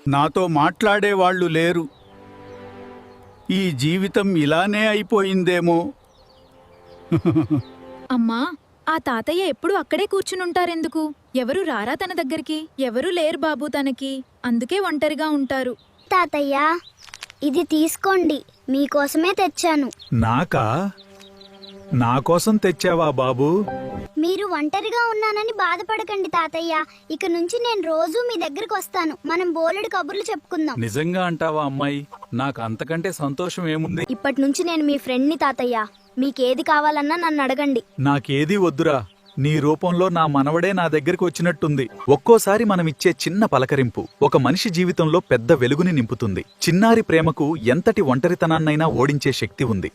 నాతో మాట్లాడేవాళ్లు లేరు. ఈ జీవితం ఇలానే అయిపోయిందేమో. అమ్మా, ఆ తాతయ్య ఎప్పుడు అక్కడే కూర్చునుంటారెందుకు? ఎవరు రారా తన దగ్గరికి? ఎవరూ లేరు బాబు తనకి, అందుకే ఒంటరిగా ఉంటారు. తాతయ్య, ఇది తీసుకోండి, మీకోసమే తెచ్చాను. నాకా? నా కోసం తెచ్చావా బాబూ? మీరు ఒంటరిగా ఉన్నానని బాధపడకండి తాతయ్య. ఇక నుంచి నేను రోజూ మీ దగ్గరకు వస్తాను. మనం బోలెడు కబుర్లు చెప్పుకుందాం. నిజంగా అంటావా అమ్మాయి? నాకు అంతకంటే సంతోషం ఏముంది? ఇప్పటి నుంచి నేను మీ ఫ్రెండ్ని తాతయ్య. మీకేది కావాలన్నా నన్ను అడగండి. నాకేదీ వద్దురా. నీ రూపంలో నా మనవడే నా దగ్గరికి వచ్చినట్టుంది. ఒక్కోసారి మనమిచ్చే చిన్న పలకరింపు ఒక మనిషి జీవితంలో పెద్ద వెలుగుని నింపుతుంది. చిన్నారి ప్రేమకు ఎంతటి ఒంటరితనాన్నైనా ఓడించే శక్తి ఉంది.